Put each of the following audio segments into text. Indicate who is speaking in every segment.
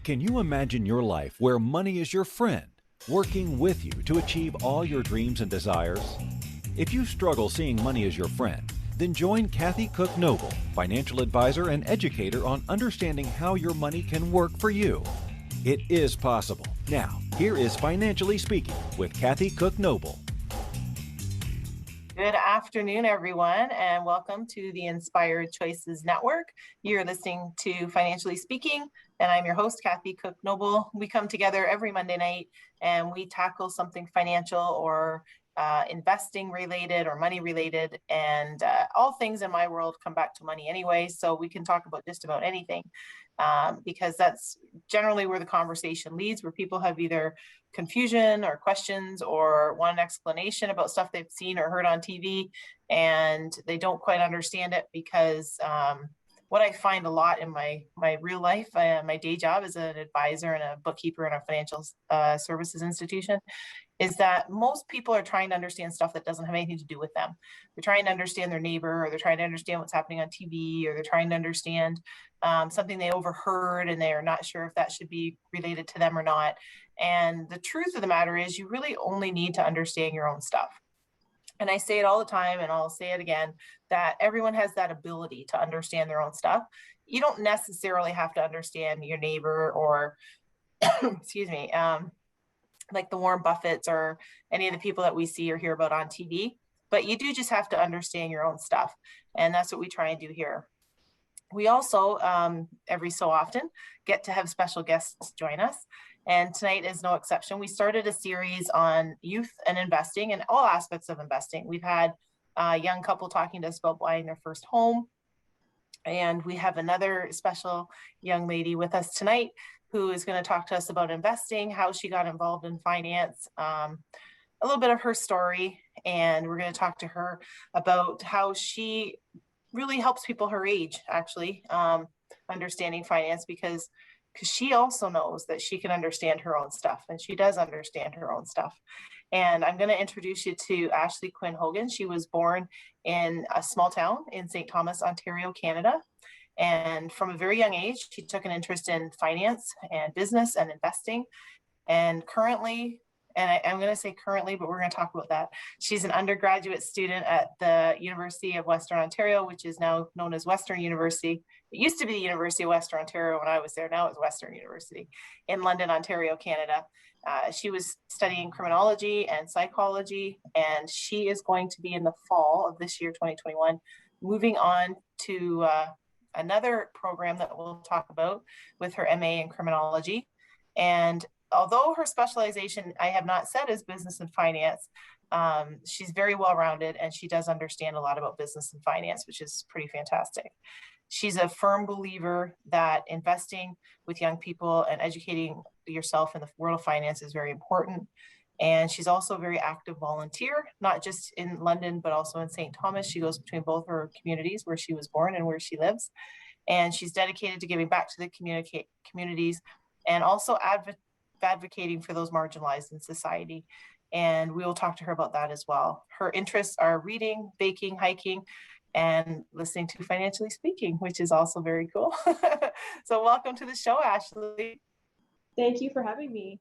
Speaker 1: Can you imagine your life where money is your friend, working with you to achieve all your dreams and desires? If you struggle seeing money as your friend, then join Kathy Cook-Noble, financial advisor and educator on understanding how your money can work for you. It is possible. Now, here is Financially Speaking with Kathy Cook-Noble.
Speaker 2: Good afternoon, everyone, and welcome to the Inspired Choices Network. You're listening to Financially Speaking, and I'm your host, Kathy Cook-Noble. We come together every Monday night, and we tackle something financial or investing related or money related, and all things in my world come back to money anyway, so we can talk about just about anything, because that's generally where the conversation leads, where people have either confusion or questions or want an explanation about stuff they've seen or heard on TV, and they don't quite understand it because what I find a lot in my real life, my day job as an advisor and a bookkeeper in a financial services institution, is that most people are trying to understand stuff that doesn't have anything to do with them. They're trying to understand their neighbor, or they're trying to understand what's happening on TV, or they're trying to understand something they overheard and they're not sure if that should be related to them or not. And the truth of the matter is you really only need to understand your own stuff. And I say it all the time, and I'll say it again, that everyone has that ability to understand their own stuff. You don't necessarily have to understand your neighbor or, excuse me, like the Warren Buffetts or any of the people that we see or hear about on TV, but you do just have to understand your own stuff. And that's what we try and do here. We also, every so often, get to have special guests join us. And tonight is no exception. We started a series on youth and investing and all aspects of investing. We've had a young couple talking to us about buying their first home. And we have another special young lady with us tonight who is going to talk to us about investing, how she got involved in finance, a little bit of her story. And we're going to talk to her about how she really helps people her age, actually, understanding finance, because she also knows that she can understand her own stuff, and she does understand her own stuff. And I'm going to introduce you to Ashlee Quinn-Hogan. She was born in a small town in St. Thomas, Ontario, Canada. And from a very young age, she took an interest in finance and business and investing. And currently, and I'm going to say currently, but we're going to talk about that, she's an undergraduate student at the University of Western Ontario, which is now known as Western University. It used to be the University of Western Ontario when I was there. Now it's Western University in London, Ontario, Canada. She was studying criminology and psychology, and she is going to be in the fall of this year, 2021, moving on to another program that we'll talk about with her MA in criminology. And although her specialization, I have not said, is business and finance, she's very well-rounded, and she does understand a lot about business and finance, which is pretty fantastic. She's a firm believer that investing with young people and educating yourself in the world of finance is very important. And she's also a very active volunteer, not just in London, but also in St. Thomas. She goes between both her communities, where she was born and where she lives. And she's dedicated to giving back to the communities and also advocating for those marginalized in society. And we will talk to her about that as well. Her interests are reading, baking, hiking, and listening to Financially Speaking, which is also very cool. So welcome to the show, Ashlee.
Speaker 3: Thank you for having me.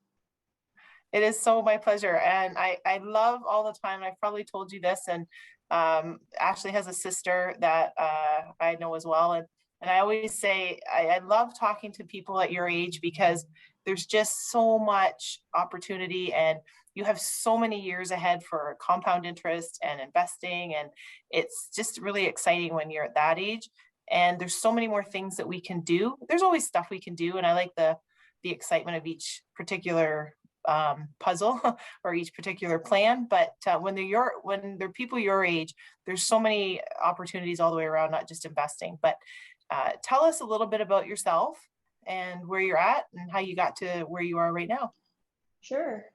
Speaker 2: It is so my pleasure. And I love all the time, I've probably told you this, and Ashlee has a sister that I know as well. And I always say, I love talking to people at your age because there's just so much opportunity, and you have so many years ahead for compound interest and investing. And it's just really exciting when you're at that age. And there's so many more things that we can do. There's always stuff we can do. And I like the excitement of each particular puzzle or each particular plan. But when they're people your age, there's so many opportunities all the way around, not just investing. But tell us a little bit about yourself and where you're at and how you got to where you are right now.
Speaker 3: Sure.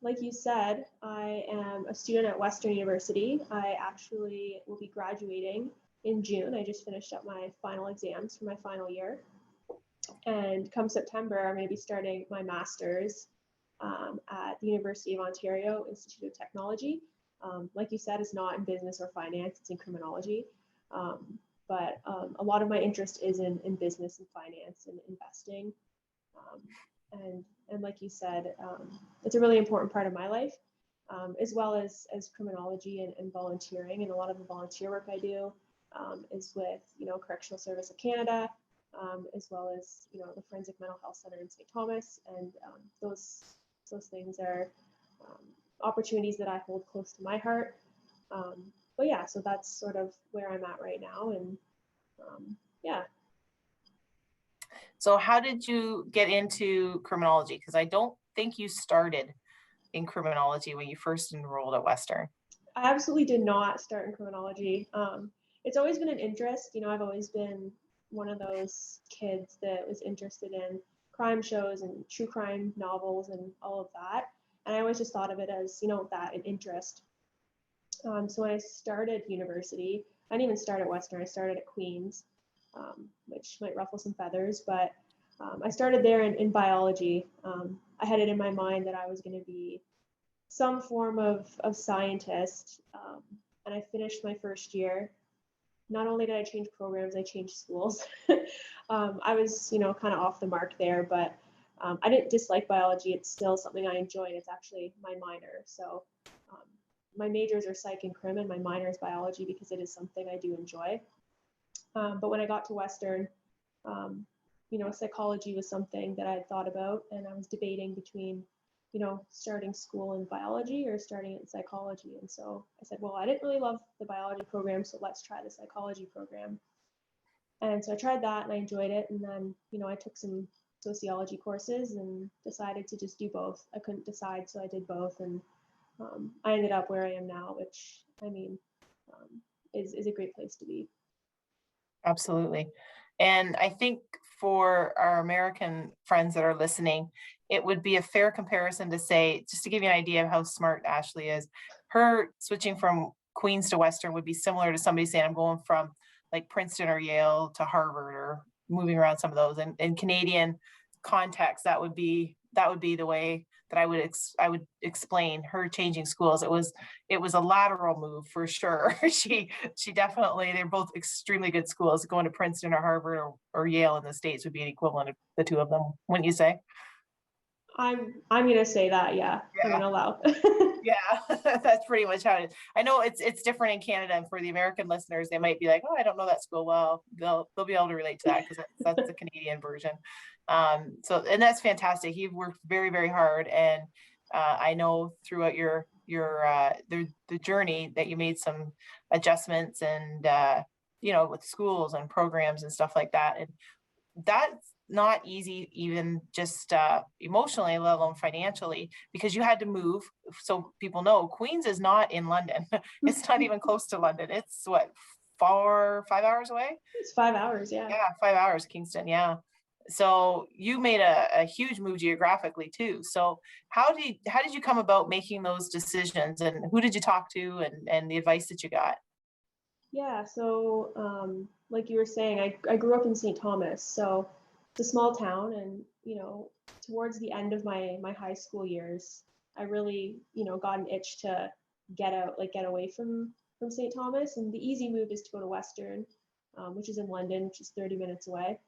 Speaker 3: Like you said, I am a student at Western University. I actually will be graduating in June. I just finished up my final exams for my final year. And come September, I'm going to be starting my master's at the University of Ontario Institute of Technology. Like you said, it's not in business or finance, it's in criminology. But a lot of my interest is in business and finance and investing. And like you said, it's a really important part of my life, as well as criminology and volunteering. And a lot of the volunteer work I do is with, Correctional Service of Canada, as well as, the Forensic Mental Health Center in St. Thomas. And those things are opportunities that I hold close to my heart. But yeah, so that's sort of where I'm at right now. And yeah.
Speaker 2: So how did you get into criminology? Because I don't think you started in criminology when you first enrolled at Western.
Speaker 3: I absolutely did not start in criminology. It's always been an interest. I've always been one of those kids that was interested in crime shows and true crime novels and all of that. And I always just thought of it as, that, an interest. So when I started university, I didn't even start at Western, I started at Queen's, which might ruffle some feathers, but I started there in biology. I had it in my mind that I was going to be some form of scientist, and I finished my first year. Not only did I change programs, I changed schools. I was, kind of off the mark there, but I didn't dislike biology. It's still something I enjoy. It's actually my minor. So my majors are psych and crim, and my minor is biology because it is something I do enjoy. But when I got to Western, psychology was something that I had thought about, and I was debating between, starting school in biology or starting in psychology. And so I said, well, I didn't really love the biology program, so let's try the psychology program. And so I tried that and I enjoyed it. And then, I took some sociology courses and decided to just do both. I couldn't decide, so I did both. And I ended up where I am now, which is a great place to be.
Speaker 2: Absolutely. And I think for our American friends that are listening, it would be a fair comparison to say, just to give you an idea of how smart Ashlee is, her switching from Queens to Western would be similar to somebody saying, I'm going from like Princeton or Yale to Harvard, or moving around some of those. And in Canadian context, that would be the way that I would explain her changing schools. It was a lateral move for sure. she definitely, they're both extremely good schools. Going to Princeton or Harvard or Yale in the States would be an equivalent of the two of them, wouldn't you say?
Speaker 3: I'm gonna say that, yeah. I'm gonna allow.
Speaker 2: Yeah, that's pretty much how it is. I know it's different in Canada, and for the American listeners, they might be like, oh, I don't know that school well. They'll be able to relate to that because that's the Canadian version. And that's fantastic. You've worked very, very hard, and I know throughout the journey that you made some adjustments, and with schools and programs and stuff like that. And that's not easy, even just emotionally, let alone financially, because you had to move. So people know Queens is not in London. It's not even close to London. It's what, 5 hours away?
Speaker 3: It's 5 hours, yeah.
Speaker 2: Yeah, 5 hours, Kingston, yeah. So you made a huge move geographically too. So how did you come about making those decisions, and who did you talk to, and the advice that you got?
Speaker 3: Yeah, so like you were saying, I grew up in St. Thomas, so it's a small town, and towards the end of my high school years, I really got an itch to get out, like get away from St. Thomas, and the easy move is to go to Western, which is in London, which is 30 minutes away.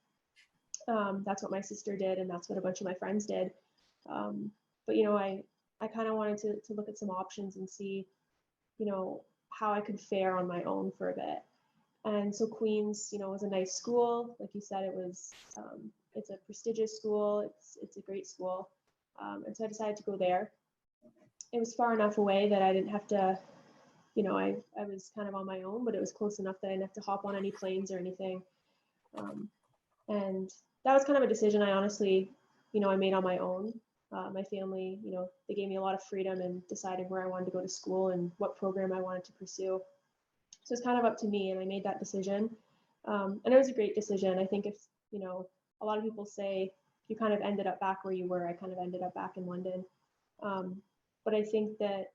Speaker 3: That's what my sister did, and that's what a bunch of my friends did. But I kind of wanted to look at some options and see how I could fare on my own for a bit. And so Queens, was a nice school. Like you said, it's a prestigious school. It's a great school. And so I decided to go there. It was far enough away that I didn't have to, I was kind of on my own, but it was close enough that I didn't have to hop on any planes or anything. And that was kind of a decision I honestly, I made on my own. My family, they gave me a lot of freedom in deciding where I wanted to go to school and what program I wanted to pursue. So it's kind of up to me, and I made that decision. And it was a great decision. I think if, a lot of people say you kind of ended up back where you were, I kind of ended up back in London. But I think that,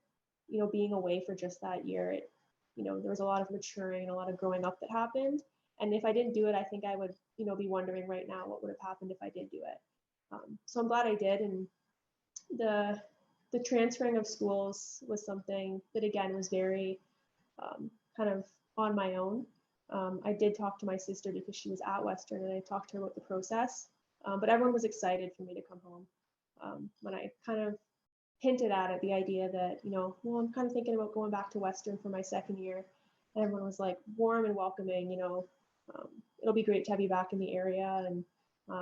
Speaker 3: being away for just that year, there was a lot of maturing and a lot of growing up that happened. And if I didn't do it, I think I would, be wondering right now what would have happened if I did do it. So I'm glad I did. And the transferring of schools was something that, again, was very kind of on my own. I did talk to my sister because she was at Western, and I talked to her about the process. But everyone was excited for me to come home. When I kind of hinted at it, the idea that, well, I'm kind of thinking about going back to Western for my second year. And everyone was like warm and welcoming, it'll be great to have you back in the area. And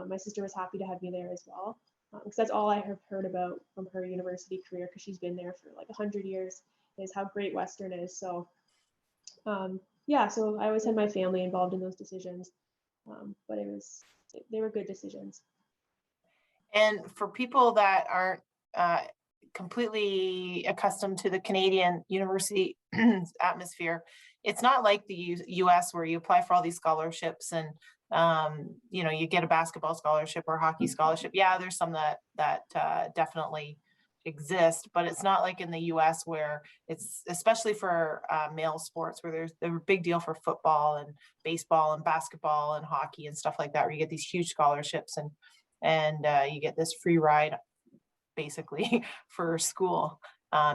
Speaker 3: my sister was happy to have me there as well. Because that's all I have heard about from her university career, because she's been there for like 100 years, is how great Western is. So yeah, so I always had my family involved in those decisions, but they were good decisions.
Speaker 2: And for people that aren't completely accustomed to the Canadian university atmosphere, it's not like the US where you apply for all these scholarships and you get a basketball scholarship or hockey scholarship. Yeah, there's some that definitely exist, but it's not like in the US where it's, especially for male sports, where there's a big deal for football and baseball and basketball and hockey and stuff like that, where you get these huge scholarships and you get this free ride basically for school.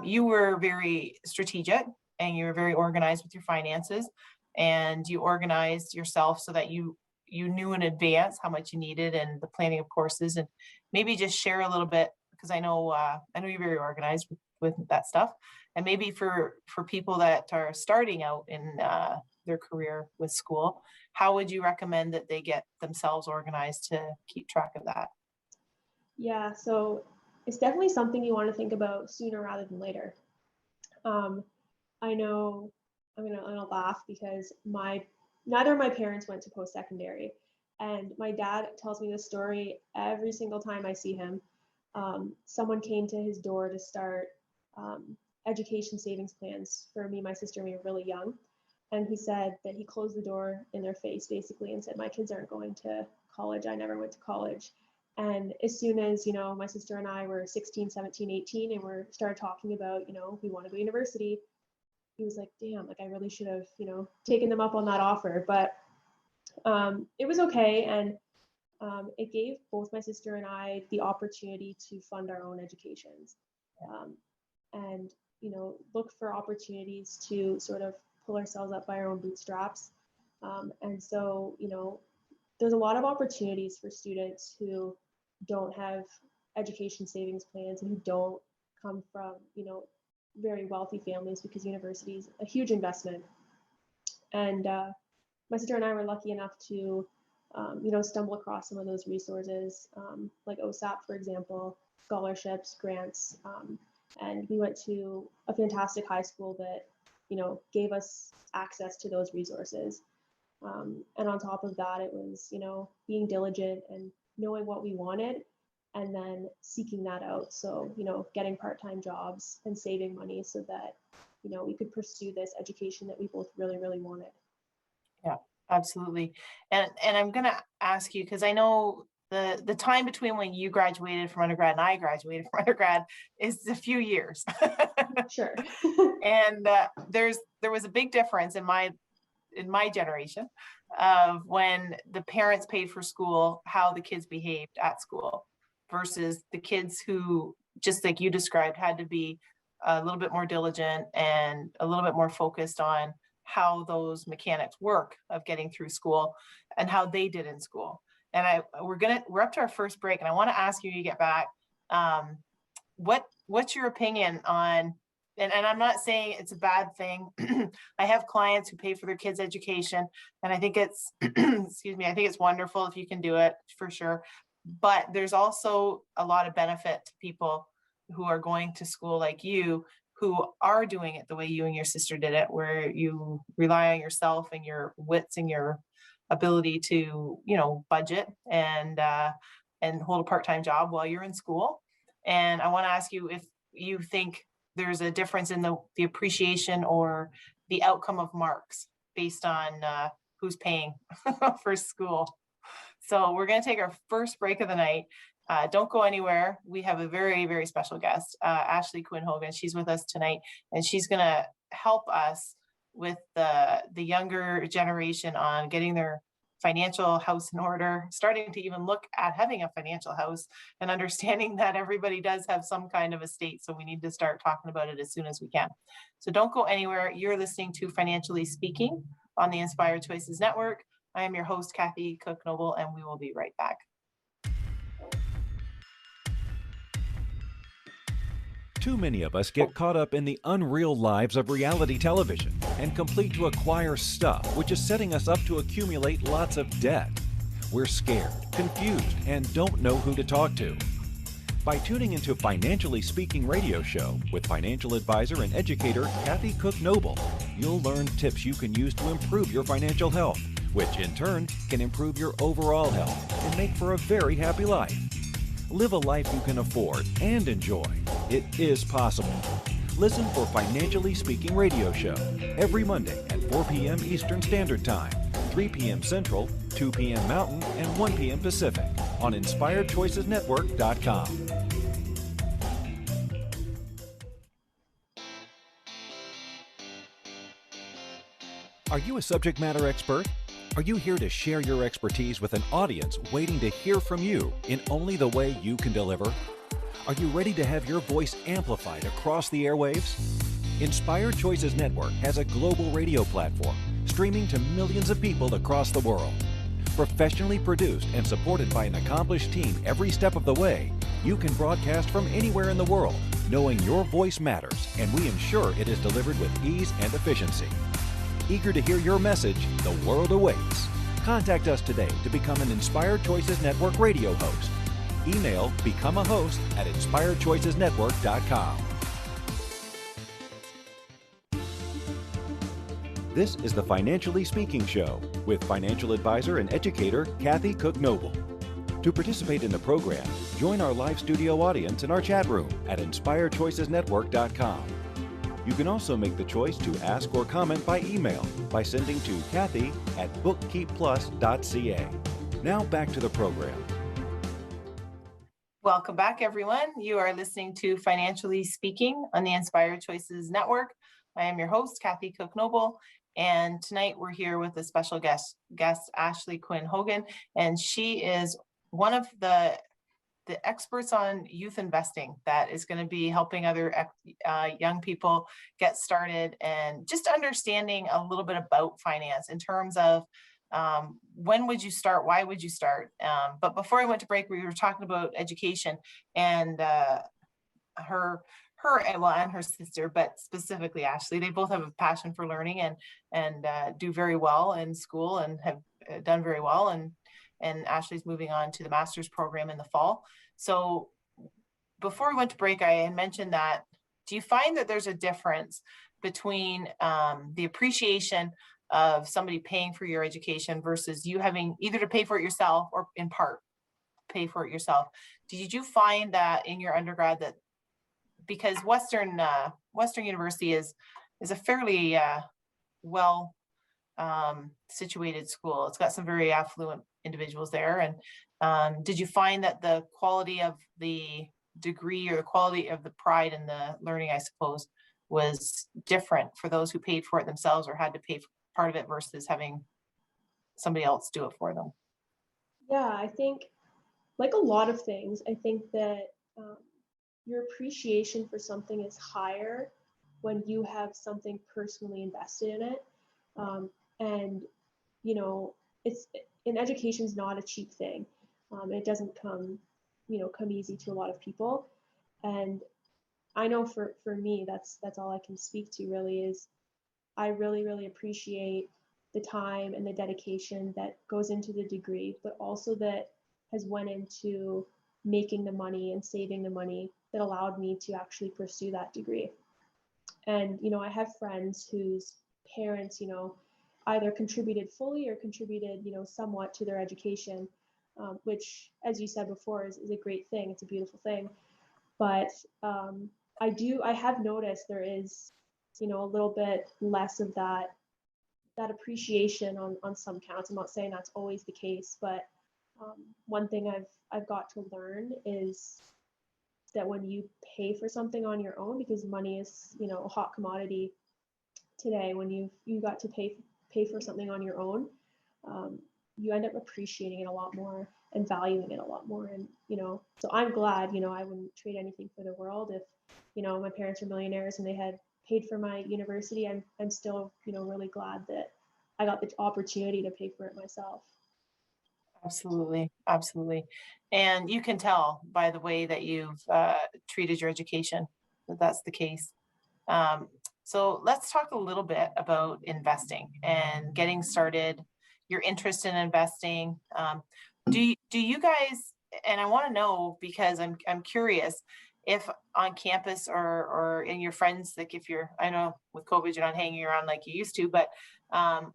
Speaker 2: You were very strategic and you were very organized with your finances, and you organized yourself so that you knew in advance how much you needed and the planning of courses. And maybe just share a little bit, because I know you're very organized with that stuff. And maybe for people that are starting out in their career with school, how would you recommend that they get themselves organized to keep track of that?
Speaker 3: Yeah, so it's definitely something you want to think about sooner rather than later. I know I'm gonna laugh because neither of my parents went to post-secondary, and my dad tells me this story every single time I see him. Someone came to his door to start education savings plans for me, my sister, and we were really young. And he said that he closed the door in their face basically and said, my kids aren't going to college. I never went to college. And as soon as, my sister and I were 16, 17, 18, and we started talking about, we want to go to university, he was like, damn, like I really should have, taken them up on that offer. But it was okay. And it gave both my sister and I the opportunity to fund our own educations, and look for opportunities to sort of pull ourselves up by our own bootstraps. And so there's a lot of opportunities for students who don't have education savings plans and who don't come from very wealthy families, because university is a huge investment. And my sister and I were lucky enough to stumble across some of those resources, like OSAP, for example, scholarships, grants. And we went to a fantastic high school that, gave us access to those resources. And on top of that, it was, being diligent and knowing what we wanted and then seeking that out. So, getting part-time jobs and saving money so that, we could pursue this education that we both really, really wanted.
Speaker 2: Yeah, absolutely. And I'm going to ask you, because I know the time between when you graduated from undergrad and I graduated from undergrad is a few years.
Speaker 3: Sure.
Speaker 2: And there was a big difference in my generation of when the parents paid for school, how the kids behaved at school, versus the kids who, just like you described, had to be a little bit more diligent and a little bit more focused on how those mechanics work of getting through school and how they did in school. And we're up to our first break, and I want to ask you to get back. What's your opinion on, and I'm not saying it's a bad thing. I have clients who pay for their kids' education, and I think it's, excuse me, I think it's wonderful if you can do it, for sure. But there's also a lot of benefit to people who are going to school like you, who are doing it the way you and your sister did it, where you rely on yourself and your wits and your ability to, budget and hold a part-time job while you're in school. And I want to ask you if you think there's a difference in the appreciation or the outcome of marks based on who's paying for school. So we're going to take our first break of the night. Don't go anywhere. We have a very, very special guest, Ashlee Quinn-Hogan. She's with us tonight, and she's going to help us with the younger generation on getting their financial house in order, starting to even look at having a financial house, and understanding that everybody does have some kind of estate. So we need to start talking about it as soon as we can. So don't go anywhere. You're listening to Financially Speaking on the Inspired Choices Network. I am your host, Kathy Cook-Noble, and we will be right back.
Speaker 1: Too many of us get caught up in the unreal lives of reality television and complete to acquire stuff, which is setting us up to accumulate lots of debt. We're scared, confused, and don't know who to talk to. By tuning into Financially Speaking radio show with financial advisor and educator Kathy Cook-Noble, you'll learn tips you can use to improve your financial health, which in turn can improve your overall health and make for a very happy life. Live a life you can afford and enjoy. It is possible. Listen for Financially Speaking radio show every Monday at 4 p.m. Eastern Standard Time, 3 p.m. Central, 2 p.m. Mountain, and 1 p.m. Pacific on InspiredChoicesNetwork.com. Are you a subject matter expert? Are you here to share your expertise with an audience waiting to hear from you in only the way you can deliver? Are you ready to have your voice amplified across the airwaves? Inspired Choices Network has a global radio platform streaming to millions of people across the world. Professionally produced and supported by an accomplished team every step of the way, you can broadcast from anywhere in the world, knowing your voice matters, and we ensure it is delivered with ease and efficiency. Eager to hear your message, the world awaits. Contact us today to become an Inspired Choices Network radio host. Email become a host at inspiredchoicesnetwork.com. This is the Financially Speaking Show with financial advisor and educator Kathy Cook-Noble. To participate in the program, join our live studio audience in our chat room at inspiredchoicesnetwork.com. You can also make the choice to ask or comment by email by sending to Kathy@bookkeepplus.ca. Now back to the program.
Speaker 2: Welcome back, everyone. You are listening to Financially Speaking on the Inspired Choices Network. I am your host, Kathy Cook-Noble, and tonight we're here with a special guest Ashlee Quinn-Hogan, and she is one of the experts on youth investing that is going to be helping other young people get started and just understanding a little bit about finance in terms of when would you start, why would you start? But before I went to break, we were talking about education and her and her sister, but specifically Ashlee, they both have a passion for learning and do very well in school and have done very well. And Ashlee's moving on to the master's program in the fall. So before we went to break, I had mentioned that, do you find that there's a difference between the appreciation of somebody paying for your education versus you having either to pay for it yourself or in part pay for it yourself? Did you find that in your undergrad that, because Western University is a fairly well situated school. It's got some very affluent individuals there. And did you find that the quality of the degree or the quality of the pride in the learning, I suppose, was different for those who paid for it themselves or had to pay for part of it versus having somebody else do it for them?
Speaker 3: Yeah, I think, like a lot of things, I think that your appreciation for something is higher when you have something personally invested in it. And, it's in education is not a cheap thing. It doesn't come easy to a lot of people. And I know for me, that's all I can speak to really is I really, really appreciate the time and the dedication that goes into the degree, but also that has went into making the money and saving the money that allowed me to actually pursue that degree. And, I have friends whose parents, either contributed fully or contributed, somewhat to their education, which, as you said before, is a great thing. It's a beautiful thing. But I have noticed there is, a little bit less of that appreciation on some counts. I'm not saying that's always the case, but one thing I've got to learn is that when you pay for something on your own, because money is, a hot commodity today, when you got to pay for something on your own, you end up appreciating it a lot more and valuing it a lot more. And, so I'm glad, I wouldn't trade anything for the world. If, my parents are millionaires and they had paid for my university, I'm still, really glad that I got the opportunity to pay for it myself.
Speaker 2: Absolutely. Absolutely. And you can tell by the way that you've treated your education that that's the case. So let's talk a little bit about investing and getting started, your interest in investing. Do you guys, and I want to know because I'm curious if on campus or in your friends, like if you're, I know with COVID you're not hanging around like you used to, but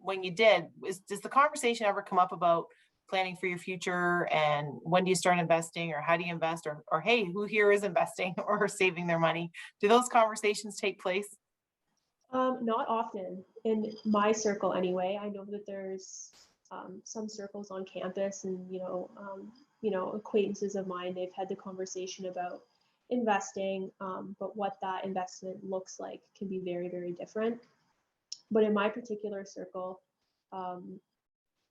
Speaker 2: when you did, does the conversation ever come up about planning for your future and when do you start investing or how do you invest or hey, who here is investing or saving their money? Do those conversations take place?
Speaker 3: Not often in my circle anyway. I know that there's some circles on campus and, acquaintances of mine, they've had the conversation about investing, but what that investment looks like can be very, very different. But in my particular circle,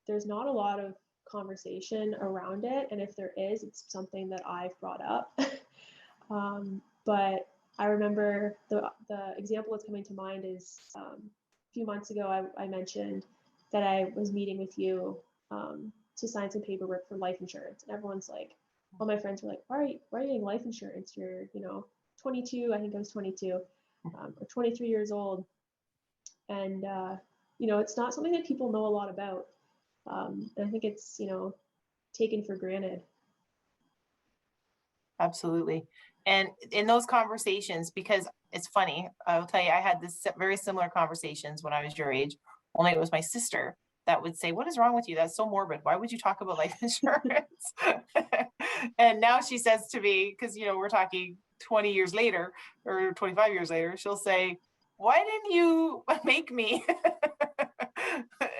Speaker 3: there's not a lot of conversation around it. And if there is, it's something that I've brought up. But I remember the example that's coming to mind is a few months ago, I mentioned that I was meeting with you to sign some paperwork for life insurance. And everyone's like, all my friends were like, why are you getting life insurance? You're, 22, I think I was 22, or 23 years old. And, it's not something that people know a lot about. And I think it's, taken for granted.
Speaker 2: Absolutely. And in those conversations, because it's funny, I will tell you, I had this very similar conversations when I was your age, only it was my sister that would say, what is wrong with you? That's so morbid. Why would you talk about life insurance? And now she says to me, because, we're talking 20 years later or 25 years later, she'll say, why didn't you make me?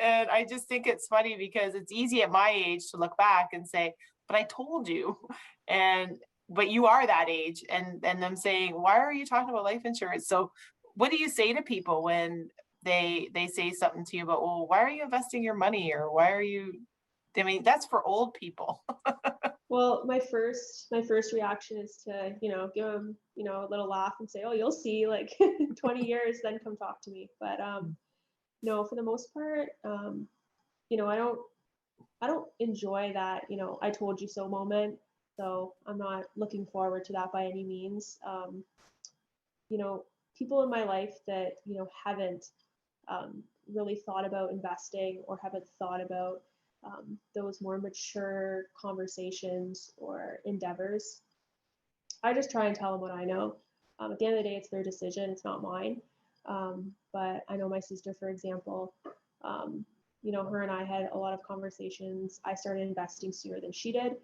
Speaker 2: And I just think it's funny because it's easy at my age to look back and say, but I told you. But you are that age and them saying, why are you talking about life insurance? So what do you say to people when they say something to you about, well, why are you investing your money? Or why are you, that's for old people.
Speaker 3: Well, my first reaction is to, give them, a little laugh and say, oh, you'll see, like 20 years, then come talk to me. But no, for the most part, I don't enjoy that, I told you so moment. So I'm not looking forward to that by any means. People in my life that, haven't really thought about investing or haven't thought about those more mature conversations or endeavors, I just try and tell them what I know. At the end of the day, it's their decision, it's not mine. But I know my sister, for example, her and I had a lot of conversations. I started investing sooner than she did.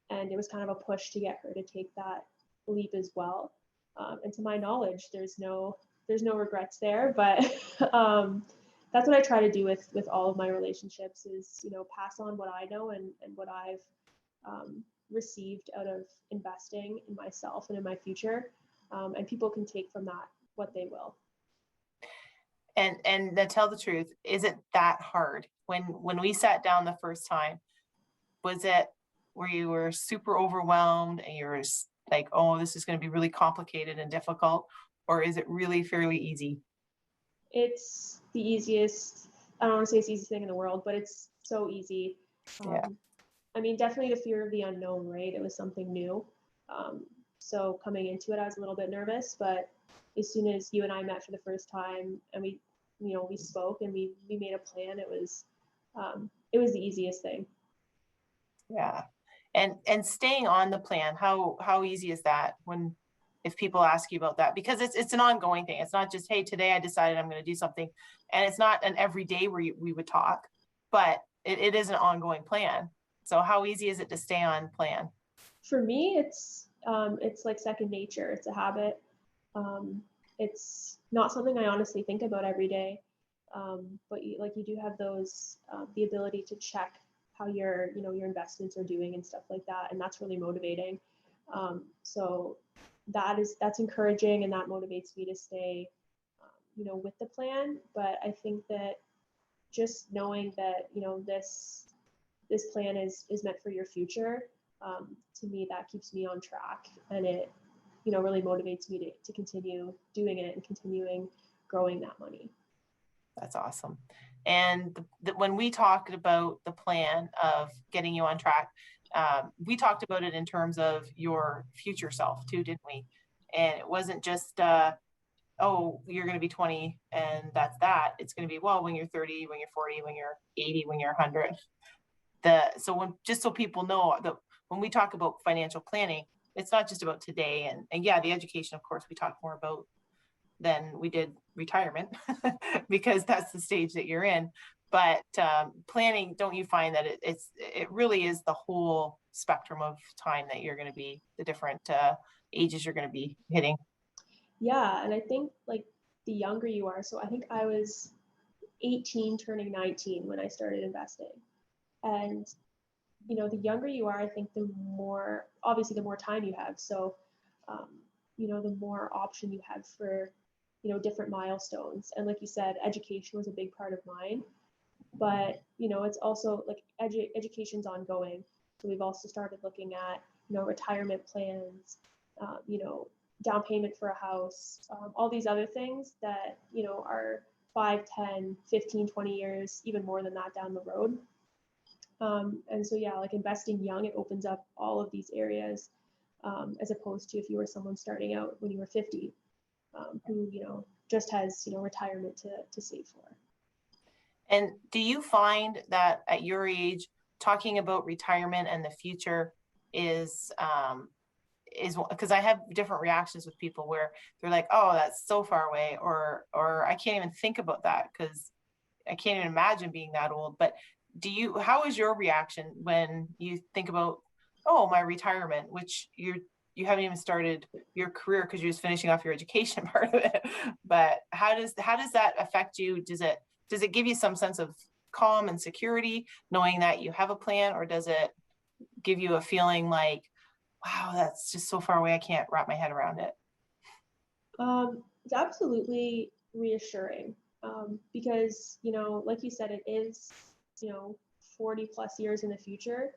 Speaker 3: And it was kind of a push to get her to take that leap as well. And to my knowledge, there's no regrets there, but that's what I try to do with all of my relationships is, pass on what I know and what I've received out of investing in myself and in my future. And people can take from that what they will.
Speaker 2: And to tell the truth, is it that hard? When we sat down the first time, was it where you were super overwhelmed and you're like, oh, this is going to be really complicated and difficult? Or is it really fairly easy?
Speaker 3: It's the easiest, I don't want to say it's the easiest thing in the world, but it's so easy.
Speaker 2: Yeah.
Speaker 3: Definitely the fear of the unknown, right? It was something new. So coming into it, I was a little bit nervous, but as soon as you and I met for the first time and we spoke and we made a plan, it was the easiest thing.
Speaker 2: Yeah. And staying on the plan, how easy is that if people ask you about that? Because it's an ongoing thing. It's not just, hey, today I decided I'm going to do something. And it's not an everyday where we would talk, but it is an ongoing plan. So how easy is it to stay on plan?
Speaker 3: For me, it's like second nature. It's a habit. It's not something I honestly think about every day. But you do have those, the ability to check how your investments are doing and stuff like that. And that's really motivating. So that's encouraging and that motivates me to stay, with the plan. But I think that just knowing that, this plan is meant for your future, to me, that keeps me on track and it, really motivates me to continue doing it and continuing growing that money.
Speaker 2: That's awesome. And when we talked about the plan of getting you on track, we talked about it in terms of your future self too, didn't we? And it wasn't just, oh, you're going to be 20 and that's that. It's going to be, well, when you're 30, when you're 40, when you're 80, when you're 100. Just so people know that when we talk about financial planning, it's not just about today. And yeah, the education, of course, we talk more about than we did retirement because that's the stage that you're in. But planning, don't you find that it really is the whole spectrum of time that you're going to be, the different ages you're going to be hitting?
Speaker 3: Yeah, and I think like the younger you are, so I think I was 18 turning 19 when I started investing. And the younger you are, I think the more, obviously, the more time you have. So, the more option you have for, different milestones. And like you said, education was a big part of mine. But, it's also like education's ongoing. So we've also started looking at, retirement plans, down payment for a house, all these other things that, are 5, 10, 15, 20 years, even more than that down the road. And so, yeah, like investing young, it opens up all of these areas, as opposed to if you were someone starting out when you were 50, who, just has, retirement to save for.
Speaker 2: And do you find that at your age, talking about retirement and the future is because I have different reactions with people where they're like, oh, that's so far away, or I can't even think about that because I can't even imagine being that old. But how is your reaction when you think about, oh, my retirement, which you haven't even started your career because you're just finishing off your education part of it. But how does that affect you? Does it give you some sense of calm and security knowing that you have a plan, or does it give you a feeling like, wow, that's just so far away, I can't wrap my head around it?
Speaker 3: It's absolutely reassuring, because, like you said, it is, 40 plus years in the future,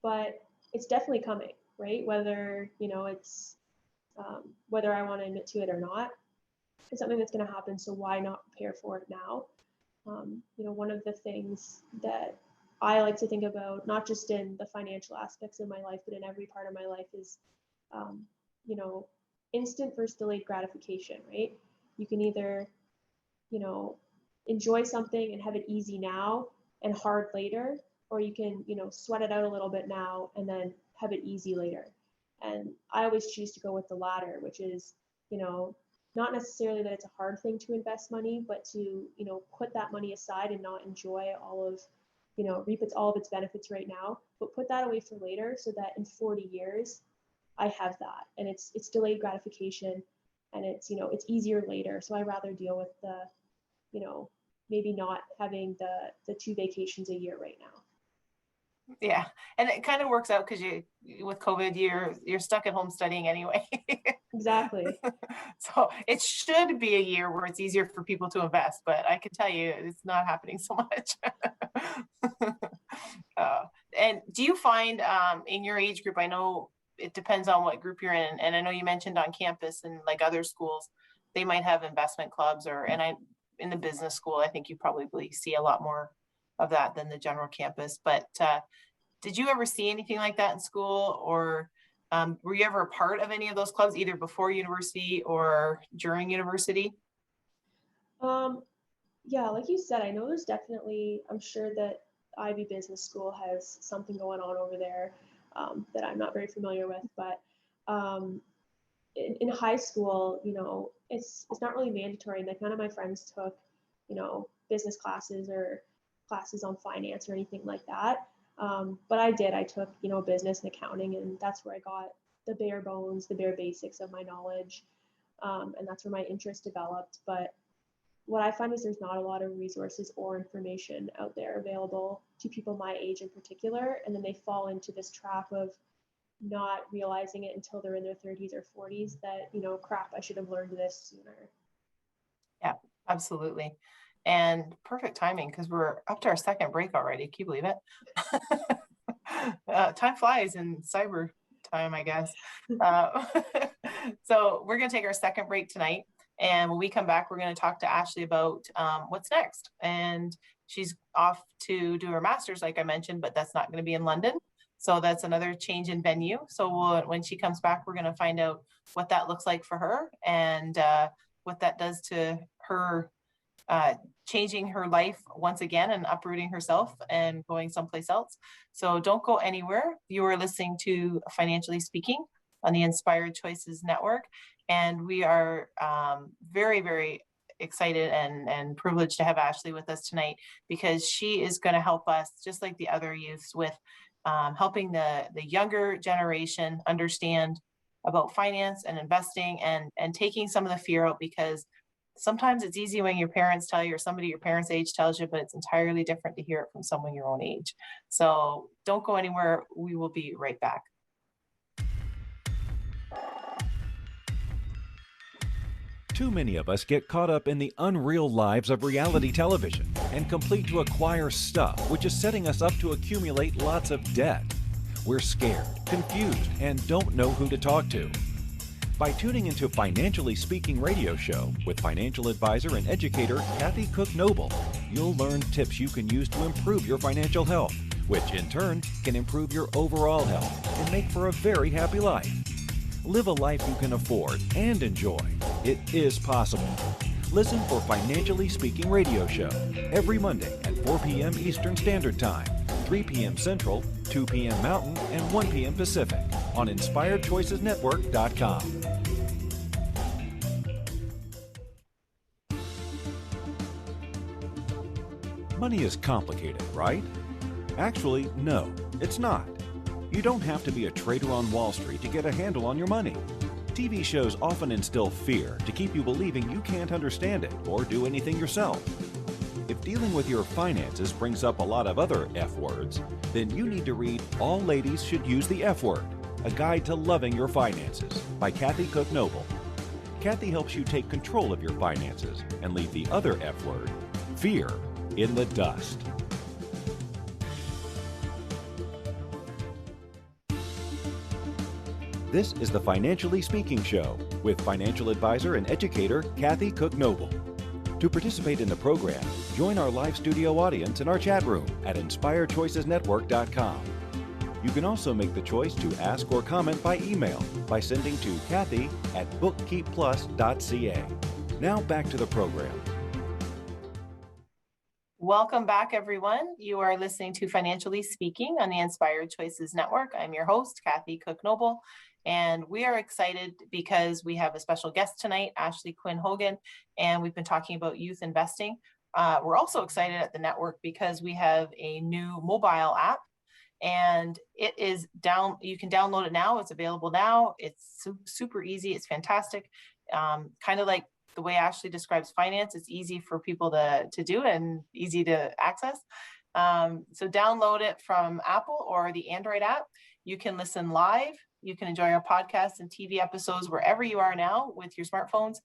Speaker 3: but it's definitely coming, right? Whether, it's, whether I want to admit to it or not, it's something that's going to happen. So why not prepare for it now? One of the things that I like to think about, not just in the financial aspects of my life, but in every part of my life is, instant versus delayed gratification, right? You can either, enjoy something and have it easy now and hard later, or you can, sweat it out a little bit now and then have it easy later. And I always choose to go with the latter, which is, not necessarily that it's a hard thing to invest money, but to, put that money aside and not enjoy all of, reap all of its benefits right now, but put that away for later so that in 40 years, I have that. And it's delayed gratification, and it's, it's easier later. So I rather deal with the, maybe not having the 2 vacations a year right now.
Speaker 2: Yeah, and it kind of works out because with COVID, you're stuck at home studying anyway.
Speaker 3: Exactly.
Speaker 2: So it should be a year where it's easier for people to invest, but I can tell you it's not happening so much. And do you find in your age group, I know it depends on what group you're in, and I know you mentioned on campus and like other schools, they might have investment clubs, in the business school, I think you probably see a lot more of that than the general campus. But did you ever see anything like that in school, or were you ever a part of any of those clubs, either before university or during university?
Speaker 3: Yeah, like you said, I know there's definitely, I'm sure that Ivy Business School has something going on over there, that I'm not very familiar with. But in high school, it's not really mandatory. Like none of my friends took, business classes or classes on finance or anything like that. But I did. I took, business and accounting, and that's where I got the bare bones, the bare basics of my knowledge, and that's where my interest developed. But what I find is there's not a lot of resources or information out there available to people my age in particular, and then they fall into this trap of not realizing it until they're in their 30s or 40s that, crap, I should have learned this sooner.
Speaker 2: Yeah, absolutely. And perfect timing because we're up to our second break already. Can you believe it? Time flies in cyber time, I guess. So we're going to take our second break tonight. And when we come back, we're going to talk to Ashlee about what's next. And she's off to do her master's, like I mentioned, but that's not going to be in London. So that's another change in venue. So when she comes back, we're going to find out what that looks like for her and what that does to her, changing her life once again and uprooting herself and going someplace else. So don't go anywhere. You are listening to Financially Speaking on the Inspired Choices Network. And we are very, very excited and privileged to have Ashlee with us tonight, because she is going to help us, just like the other youths, with helping the younger generation understand about finance and investing and taking some of the fear out, because sometimes it's easy when your parents tell you or somebody your parents' age tells you, but it's entirely different to hear it from someone your own age. So don't go anywhere. We will be right back.
Speaker 1: Too many of us get caught up in the unreal lives of reality television and complete to acquire stuff, which is setting us up to accumulate lots of debt. We're scared, confused, and don't know who to talk to. By tuning into Financially Speaking radio show with financial advisor and educator Kathy Cook-Noble, you'll learn tips you can use to improve your financial health, which in turn can improve your overall health and make for a very happy life. Live a life you can afford and enjoy. It is possible. Listen for Financially Speaking radio show every Monday at 4 p.m. Eastern Standard Time, 3 p.m. Central, 2 p.m. Mountain, and 1 p.m. Pacific on InspiredChoicesNetwork.com. Money is complicated, right? Actually, no, it's not. You don't have to be a trader on Wall Street to get a handle on your money. TV shows often instill fear to keep you believing you can't understand it or do anything yourself. If dealing with your finances brings up a lot of other F words, then you need to read All Ladies Should Use the F Word, A Guide to Loving Your Finances by Kathy Cook-Noble. Kathy helps you take control of your finances and leave the other F word, fear, in the dust. This is the Financially Speaking Show with financial advisor and educator Kathy Cook-Noble. To participate in the program, join our live studio audience in our chat room at InspiredChoicesNetwork.com. You can also make the choice to ask or comment by email by sending to Kathy@bookkeepplus.ca. Now back to the program.
Speaker 2: Welcome back, everyone. You are listening to Financially Speaking on the Inspired Choices Network. I'm your host, Kathy Cook-Noble, and we are excited because we have a special guest tonight, Ashlee Quinn-Hogan, and we've been talking about youth investing. We're also excited at the network because we have a new mobile app, and it is down. You can download it now. It's available now. It's super easy. It's fantastic. Kind of like the way Ashlee describes finance, it's easy for people to do and easy to access. So download it from Apple or the Android app. You can listen live. You can enjoy our podcasts and TV episodes wherever you are now with your smartphones.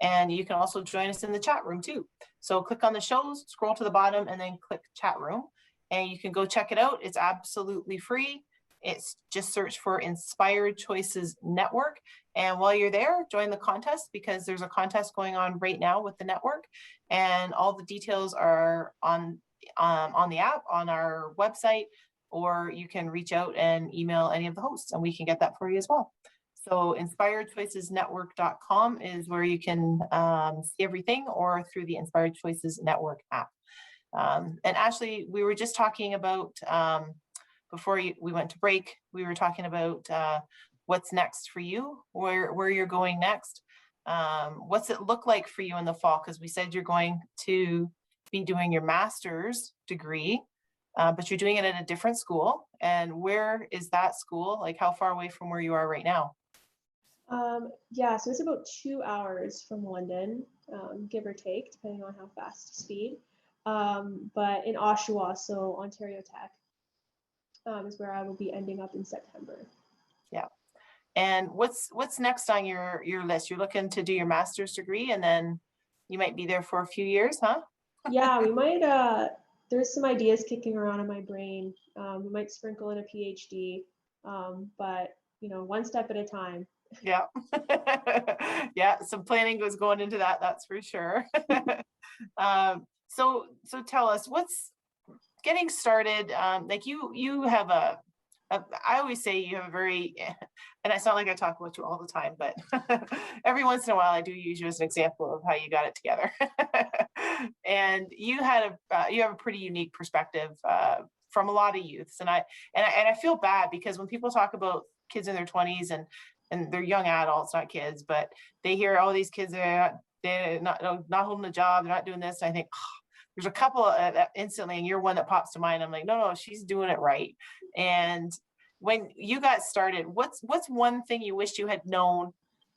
Speaker 2: And you can also join us in the chat room too. So click on the shows, scroll to the bottom, and then click chat room. And you can go check it out. It's absolutely free. It's just search for Inspired Choices Network. And while you're there, join the contest, because there's a contest going on right now with the network. And all the details are on the app, on our website, or you can reach out and email any of the hosts and we can get that for you as well. So InspiredChoicesNetwork.com is where you can see everything, or through the Inspired Choices Network app. And Ashlee, we were just talking about, before we went to break, we were talking about what's next for you, where you're going next. What's it look like for you in the fall? Because we said you're going to be doing your master's degree, but you're doing it at a different school. And where is that school? Like, how far away from where you are right now?
Speaker 3: Yeah, so it's about 2 hours from London, give or take, depending on how fast you speed. But in Oshawa, so Ontario Tech, is where I will be ending up in September. Yeah.
Speaker 2: And what's next on your list? You're looking to do your master's degree, and then you might be there for a few years, huh?
Speaker 3: Yeah, we might. There's some ideas kicking around in my brain. We might sprinkle in a PhD, but one step at a time.
Speaker 2: Yeah. Yeah, some planning was going into that, that's for sure. So tell us, what's getting started, like you have a I always say you have a very, and it's not like I talk about you all the time, but every once in a while I do use you as an example of how you got it together. And you have a pretty unique perspective from a lot of youths, and I feel bad because when people talk about kids in their 20s and they're young adults, not kids, but they hear, oh, these kids they're not holding a job, they're not doing this. And I think there's a couple that instantly, and you're one that pops to mind. I'm like, no, she's doing it right. And when you got started, what's one thing you wish you had known,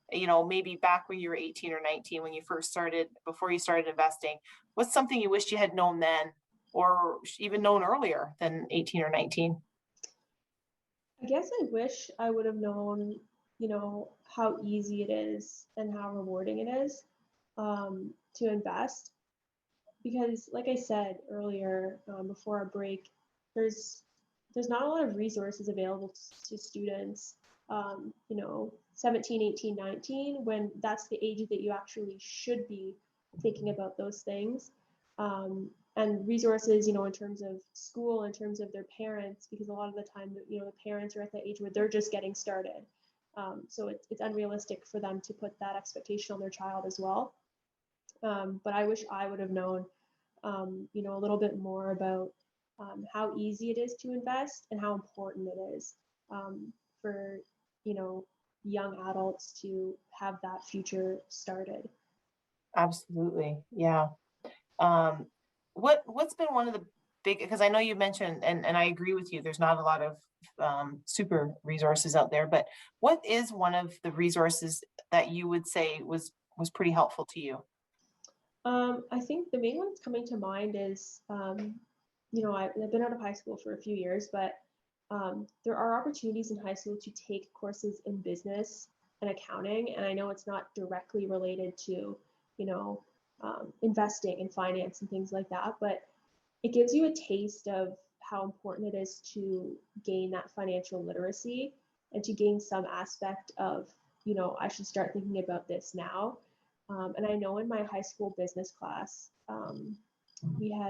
Speaker 2: maybe back when you were 18 or 19, when you first started, before you started investing? What's something you wish you had known then, or even known earlier than 18 or 19?
Speaker 3: I guess I wish I would have known, how easy it is and how rewarding it is to invest. Because, like I said earlier, before our break, there's not a lot of resources available to students, 17, 18, 19, when that's the age that you actually should be thinking about those things. And resources, in terms of school, in terms of their parents, because a lot of the time, the parents are at the age where they're just getting started. So it's unrealistic for them to put that expectation on their child as well. But I wish I would have known, a little bit more about how easy it is to invest and how important it is for, young adults to have that future started.
Speaker 2: Absolutely. Yeah. Um, what's been one of the big, because I know you mentioned, and I agree with you, there's not a lot of super resources out there, but what is one of the resources that you would say was pretty helpful to you?
Speaker 3: I think the main one that's coming to mind is, I've been out of high school for a few years, but there are opportunities in high school to take courses in business and accounting. And I know it's not directly related to, investing and finance and things like that, but it gives you a taste of how important it is to gain that financial literacy and to gain some aspect of, I should start thinking about this now. And I know in my high school business class,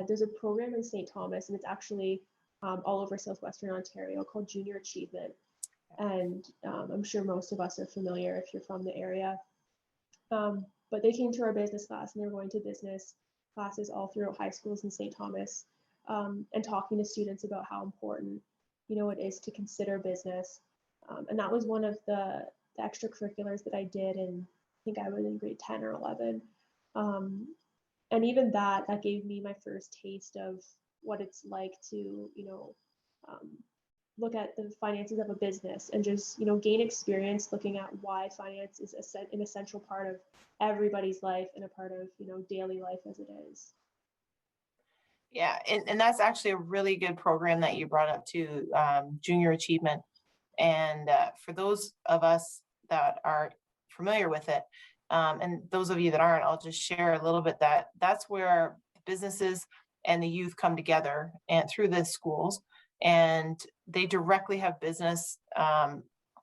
Speaker 3: there's a program in St. Thomas, and it's actually all over Southwestern Ontario, called Junior Achievement. And I'm sure most of us are familiar if you're from the area. But they came to our business class, and they were going to business classes all throughout high schools in St. Thomas, and talking to students about how important, it is to consider business. And that was one of the extracurriculars that I did in, I think I was in grade 10 or 11. And even that gave me my first taste of what it's like to, um, look at the finances of a business and just, gain experience looking at why finance is an essential part of everybody's life and a part of, daily life as it is.
Speaker 2: Yeah, and that's actually a really good program that you brought up too, Junior Achievement. And for those of us that are familiar with it, and those of you that aren't, I'll just share a little bit that's where businesses and the youth come together and through the schools, and they directly have business,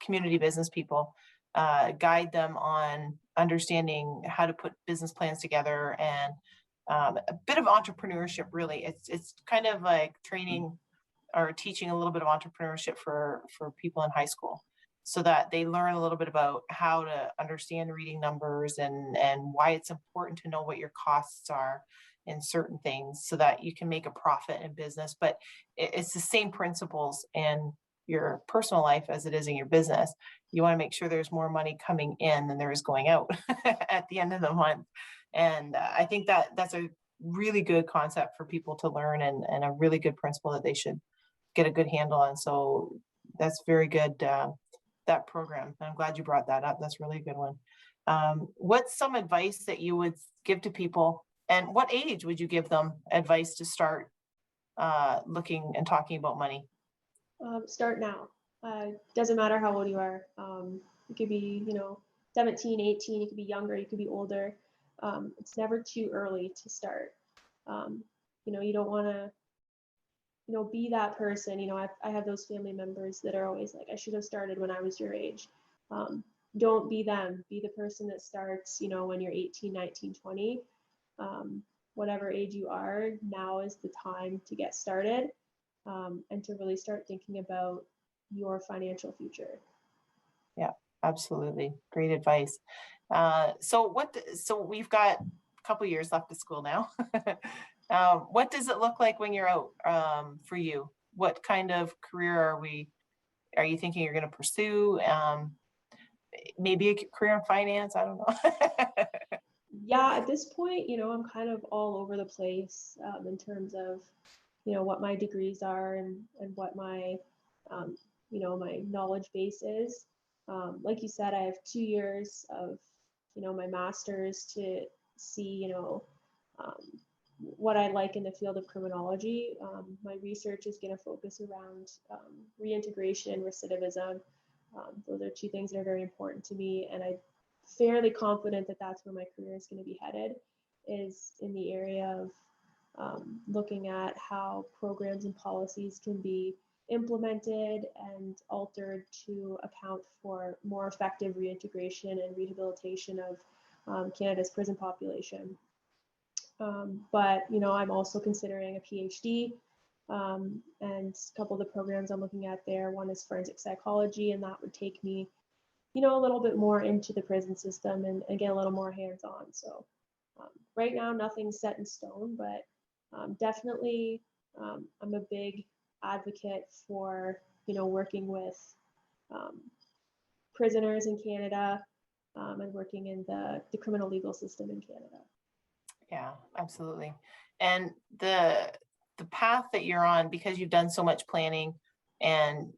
Speaker 2: community business people guide them on understanding how to put business plans together, and a bit of entrepreneurship. Really, it's kind of like training or teaching a little bit of entrepreneurship for people in high school, so that they learn a little bit about how to understand reading numbers and why it's important to know what your costs are in certain things so that you can make a profit in business. But it's the same principles in your personal life as it is in your business. You want to make sure there's more money coming in than there is going out at the end of the month. And I think that's a really good concept for people to learn, and a really good principle that they should get a good handle on. So that's very good, that program. I'm glad you brought that up. That's really a good one. What's some advice that you would give to people, and what age would you give them advice to start looking and talking about money?
Speaker 3: Start now. Doesn't matter how old you are. You could be, 17, 18, you could be younger, you could be older. It's never too early to start. You don't want to, be that person. I have those family members that are always like, I should have started when I was your age. Don't be them. Be the person that starts, when you're 18, 19, 20. Whatever age you are, now is the time to get started, and to really start thinking about, your financial future.
Speaker 2: Yeah, absolutely. Great advice. So we've got a couple years left of school now. What does it look like when you're out for you? What kind of career are you thinking you're going to pursue? Maybe a career in finance? I don't know.
Speaker 3: Yeah, at this point, I'm kind of all over the place in terms of, what my degrees are and what my, my knowledge base is. Like you said, I have 2 years of, my master's to see, um, what I like in the field of criminology. My research is going to focus around reintegration and recidivism. Those are two things that are very important to me, and I'm fairly confident that that's where my career is going to be headed, is in the area of looking at how programs and policies can be implemented and altered to account for more effective reintegration and rehabilitation of Canada's prison population. But I'm also considering a PhD, and a couple of the programs I'm looking at there. One is forensic psychology, and that would take me, a little bit more into the prison system and get a little more hands-on. So right now, nothing's set in stone, but definitely I'm a big advocate for, working with prisoners in Canada and working in the criminal legal system in Canada.
Speaker 2: Yeah, absolutely. And the path that you're on, because you've done so much planning and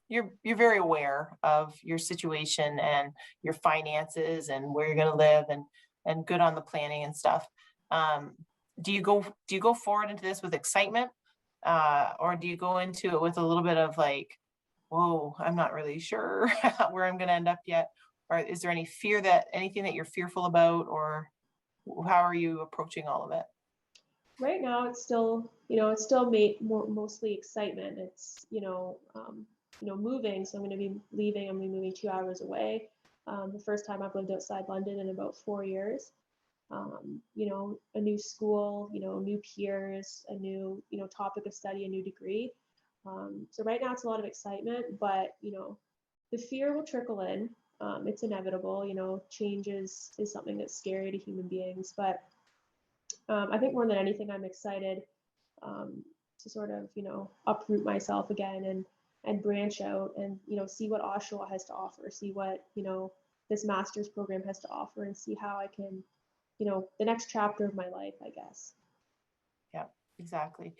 Speaker 2: you're very aware of your situation and your finances and where you're going to live and good on the planning and stuff. Do you go forward into this with excitement, or do you go into it with a little bit of like, whoa, I'm not really sure where I'm going to end up yet? Or is there anything that you're fearful about, or how are you approaching all of it?
Speaker 3: Right now, it's still mostly excitement. It's, moving. So I'm going to be leaving. I'm going to be moving 2 hours away. The first time I've lived outside London in about 4 years. A new school, new peers, a new, topic of study, a new degree. So right now it's a lot of excitement, but, the fear will trickle in. It's inevitable. Change is something that's scary to human beings. But I think more than anything, I'm excited to sort of, uproot myself again and branch out and, see what Oshawa has to offer, see what, this master's program has to offer, and see how I can, the next chapter of my life, I guess.
Speaker 2: Yeah, exactly.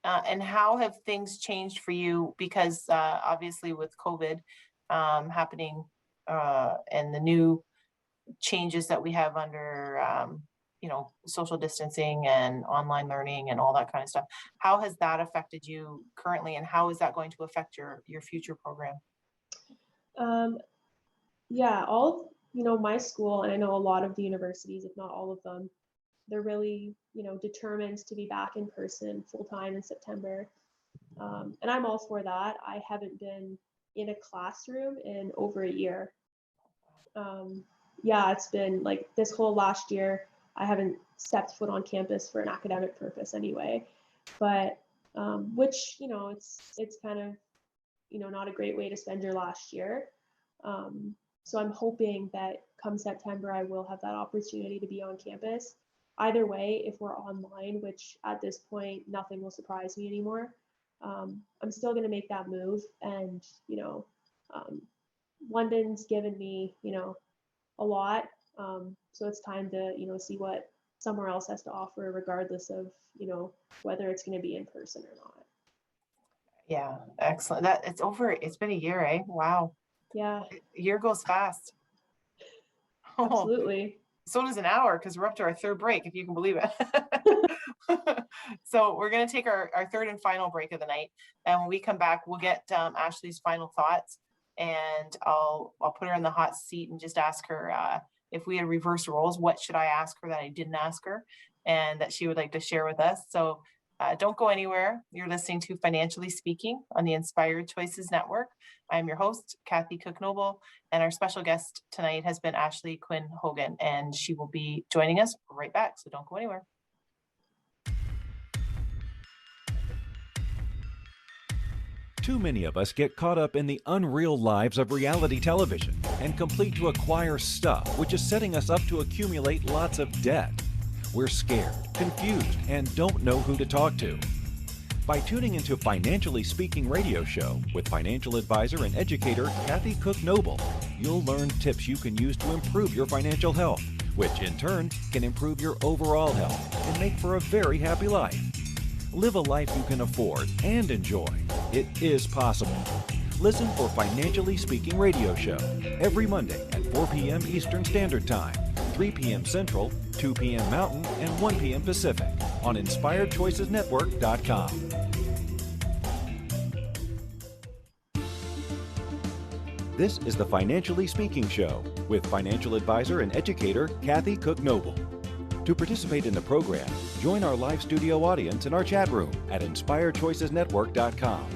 Speaker 2: And how have things changed for you? Because obviously with COVID happening and the new changes that we have under, social distancing and online learning and all that kind of stuff, how has that affected you currently, and how is that going to affect your future program?
Speaker 3: Yeah, my school, and I know a lot of the universities, if not all of them, they're really, determined to be back in person full time in September. And I'm all for that. I haven't been in a classroom in over a year. Yeah, it's been like this whole last year, I haven't stepped foot on campus for an academic purpose anyway. But which, it's kind of, not a great way to spend your last year. So I'm hoping that come September, I will have that opportunity to be on campus. Either way, if we're online, which at this point, nothing will surprise me anymore, I'm still going to make that move. And, London's given me, a lot. So it's time to, see what somewhere else has to offer, regardless of, whether it's going to be in person or not.
Speaker 2: Yeah, excellent. It's been a year, eh? Wow.
Speaker 3: Yeah.
Speaker 2: A year goes fast.
Speaker 3: Absolutely.
Speaker 2: So does an hour, because we're up to our third break, if you can believe it. So we're going to take our third and final break of the night. And when we come back, we'll get Ashlee's final thoughts. And I'll put her in the hot seat and just ask her if we had reverse roles, what should I ask her that I didn't ask her and that she would like to share with us. So don't go anywhere. You're listening to Financially Speaking on the Inspired Choices Network. I'm your host, Kathy Cook-Noble, and our special guest tonight has been Ashlee Quinn-Hogan, and she will be joining us right back. So don't go anywhere.
Speaker 1: Too many of us get caught up in the unreal lives of reality television and complete to acquire stuff, which is setting us up to accumulate lots of debt. We're scared, confused, and don't know who to talk to. By tuning into Financially Speaking radio show with financial advisor and educator Kathy Cook-Noble, you'll learn tips you can use to improve your financial health, which in turn can improve your overall health and make for a very happy life. Live a life you can afford and enjoy. It is possible. Listen for Financially Speaking radio show every Monday at 4 p.m. Eastern Standard Time, 3 p.m. Central, 2 p.m. Mountain, and 1 p.m. Pacific on InspiredChoicesNetwork.com. This is the Financially Speaking Show with financial advisor and educator Kathy Cook-Noble. To participate in the program, join our live studio audience in our chat room at InspiredChoicesNetwork.com.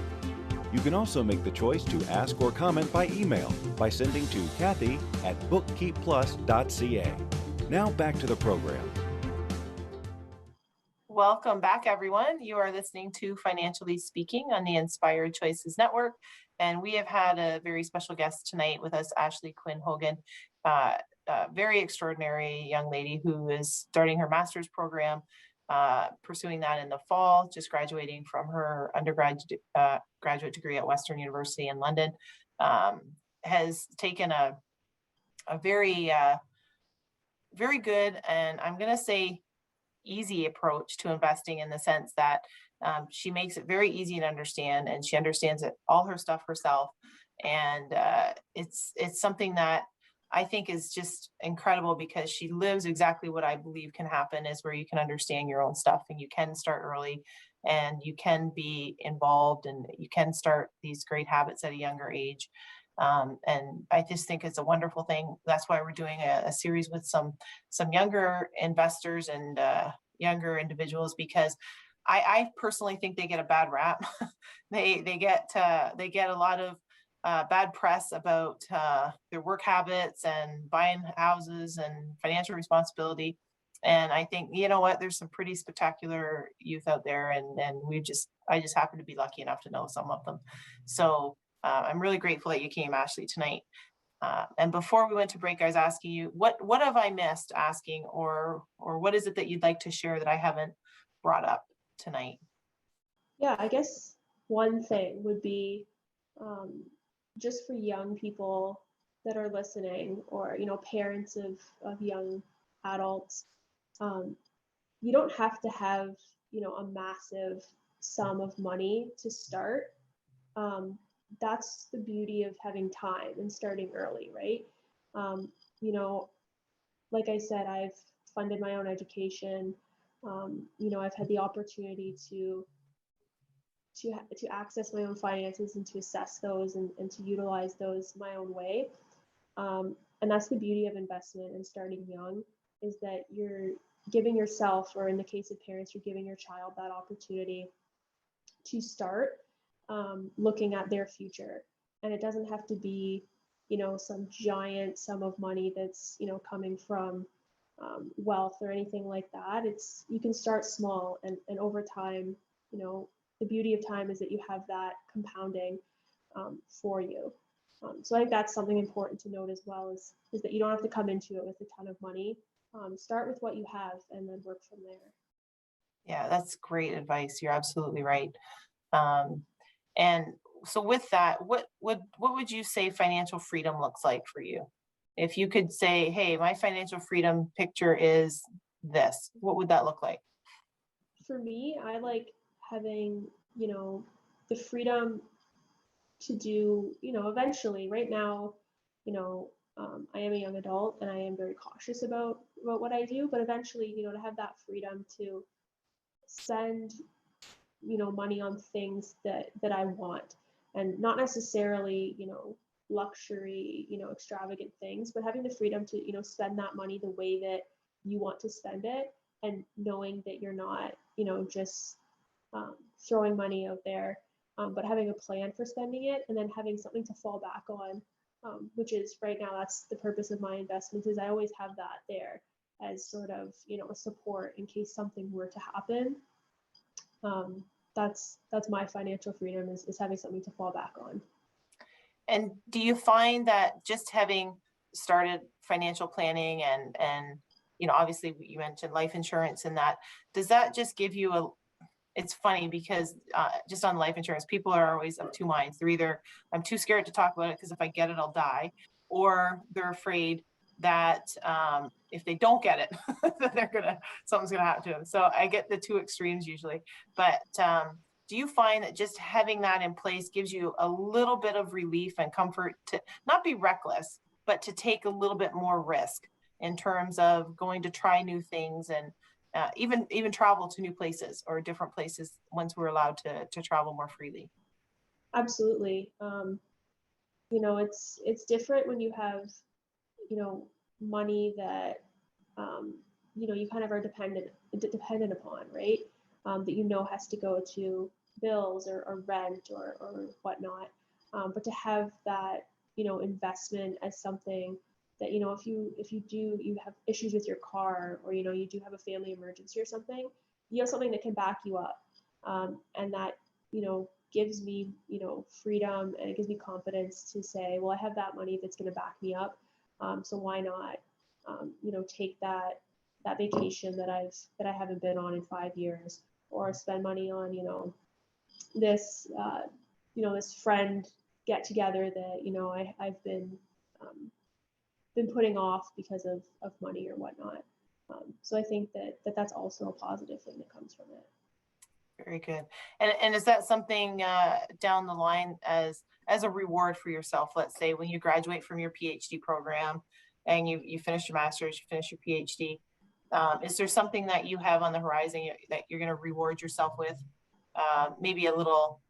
Speaker 1: You can also make the choice to ask or comment by email by sending to Kathy@bookkeepplus.ca. Now back to the program.
Speaker 2: Welcome back, everyone. You are listening to Financially Speaking on the Inspired Choices Network. And we have had a very special guest tonight with us, Ashlee Quinn-Hogan, a very extraordinary young lady who is starting her master's program, pursuing that in the fall, just graduating from her undergraduate graduate degree at Western University in London, has taken a very, very good, and I'm going to say easy approach to investing, in the sense that she makes it very easy to understand, and she understands it all her stuff herself. And it's something that I think is just incredible, because she lives exactly what I believe can happen, is where you can understand your own stuff and you can start early and you can be involved and you can start these great habits at a younger age. And I just think it's a wonderful thing. That's why we're doing a series with some younger investors and younger individuals, because I personally think they get a bad rap. they get a lot of bad press about their work habits and buying houses and financial responsibility. And I think, you know what, there's some pretty spectacular youth out there, and I just happen to be lucky enough to know some of them. So I'm really grateful that you came, Ashlee, tonight. And before we went to break, I was asking you, what have I missed asking, or what is it that you'd like to share that I haven't brought up tonight?
Speaker 3: Yeah, I guess one thing would be just for young people that are listening, or parents of young adults, you don't have to have a massive sum of money to start. That's the beauty of having time and starting early, right? You know, like I said, I've funded my own education. I've had the opportunity to access my own finances and to assess those and to utilize those my own way. And that's the beauty of investment and starting young, is that you're giving yourself, or in the case of parents, you're giving your child that opportunity to start looking at their future. And it doesn't have to be, some giant sum of money that's, coming from wealth or anything like that. You can start small, and over time, the beauty of time is that you have that compounding for you. So I think that's something important to note as well, is that you don't have to come into it with a ton of money. Start with what you have and then work from there.
Speaker 2: Yeah, that's great advice. You're absolutely right. And so with that, what would you say financial freedom looks like for you? If you could say, hey, my financial freedom picture is this, what would that look like?
Speaker 3: For me, I like having, the freedom to do, eventually. Right now, I am a young adult and I am very cautious about what I do, but eventually, to have that freedom to spend, money on things that I want, and not necessarily, luxury, extravagant things, but having the freedom to, spend that money the way that you want to spend it, and knowing that you're not, just throwing money out there, but having a plan for spending it, and then having something to fall back on, which is right now, that's the purpose of my investments, is I always have that there as sort of, a support in case something were to happen. that's my financial freedom is having something to fall back on.
Speaker 2: And do you find that just having started financial planning and obviously you mentioned life insurance and that, does that just give you it's funny because just on life insurance, people are always of two minds. They're either, I'm too scared to talk about it because if I get it, I'll die, or they're afraid that if they don't get it, that something's gonna happen to them. So I get the two extremes usually. But do you find that just having that in place gives you a little bit of relief and comfort to not be reckless, but to take a little bit more risk in terms of going to try new things and even travel to new places or different places once we're allowed to travel more freely?
Speaker 3: Absolutely. It's different when you have, money that, you kind of are dependent upon, right? That has to go to bills or rent or whatnot. But to have that, investment as something that, if you have issues with your car or, you do have a family emergency or something, you have something that can back you up. And that, gives me, freedom, and it gives me confidence to say, well, I have that money that's going to back me up. So why not, take that vacation that I haven't been on in 5 years, or spend money on, this, this friend get together that, I've been putting off because of money or whatnot. So I think that's also a positive thing that comes from it.
Speaker 2: Very good. And is that something down the line as a reward for yourself? Let's say when you graduate from your PhD program and you finish your master's, you finish your PhD, is there something that you have on the horizon that you're going to reward yourself with? Maybe a little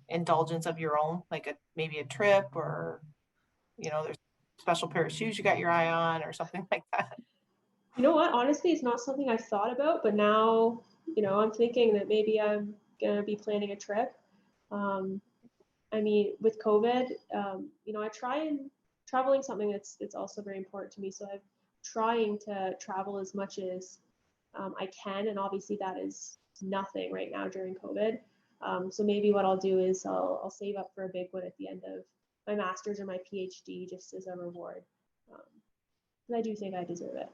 Speaker 2: indulgence of your own, like maybe a trip, or there's a special pair of shoes you got your eye on or something like that?
Speaker 3: You know what? Honestly, it's not something I've thought about, but now, I'm thinking that maybe I'm going to be planning a trip. With COVID, I try and traveling something that's also very important to me. So I'm trying to travel as much as I can. And obviously that is nothing right now during COVID. So maybe what I'll do is I'll save up for a big one at the end of my master's or my PhD, just as a reward. And I do think I deserve it.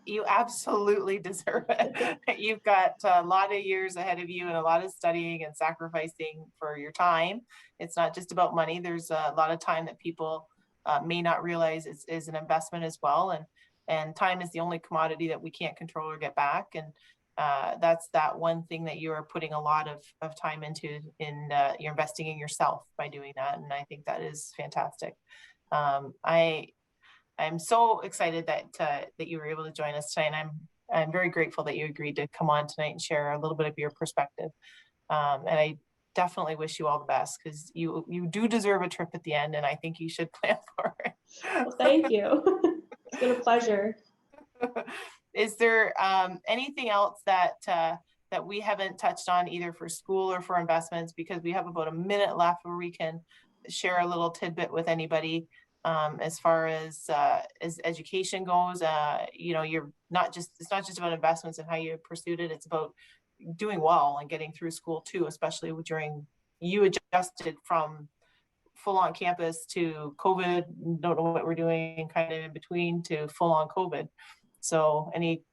Speaker 2: You absolutely deserve it. You've got a lot of years ahead of you and a lot of studying and sacrificing for your time. It's not just about money. There's a lot of time that people may not realize is an investment as well. And time is the only commodity that we can't control or get back. And that's that one thing that you are putting a lot of time into you're investing in yourself by doing that. And I think that is fantastic. I'm so excited that you were able to join us tonight, and I'm very grateful that you agreed to come on tonight and share a little bit of your perspective. And I definitely wish you all the best, because you do deserve a trip at the end, and I think you should plan for it.
Speaker 3: Well, thank you. It's been a pleasure.
Speaker 2: Is there anything else that we haven't touched on, either for school or for investments? Because we have about a minute left where we can share a little tidbit with anybody. As far as education goes, it's not just about investments and how you pursued it. It's about doing well and getting through school too, especially you adjusted from full on campus to COVID, don't know what we're doing kind of in between, to full on COVID. So any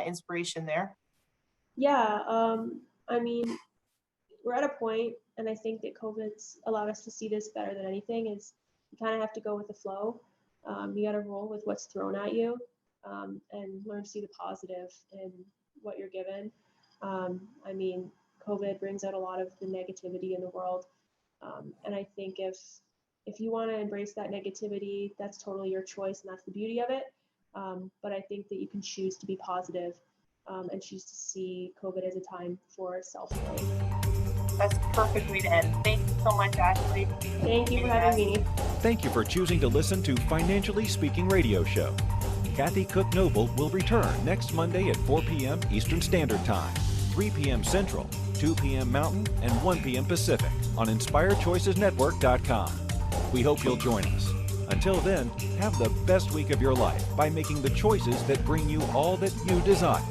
Speaker 2: inspiration there?
Speaker 3: Yeah. We're at a point, and I think that COVID's allowed us to see this better than anything, is you kind of have to go with the flow. You got to roll with what's thrown at you, and learn to see the positive in what you're given. COVID brings out a lot of the negativity in the world. And I think if you want to embrace that negativity, that's totally your choice, and that's the beauty of it. But I think that you can choose to be positive, and choose to see COVID as a time for self-growth.
Speaker 2: That's a perfect way to end. Thank you so much, Ashlee.
Speaker 3: Thank you for having me.
Speaker 1: Thank you for choosing to listen to Financially Speaking Radio Show. Kathy Cook-Noble will return next Monday at 4 p.m. Eastern Standard Time, 3 p.m. Central, 2 p.m. Mountain, and 1 p.m. Pacific on InspiredChoicesNetwork.com. We hope you'll join us. Until then, have the best week of your life by making the choices that bring you all that you desire.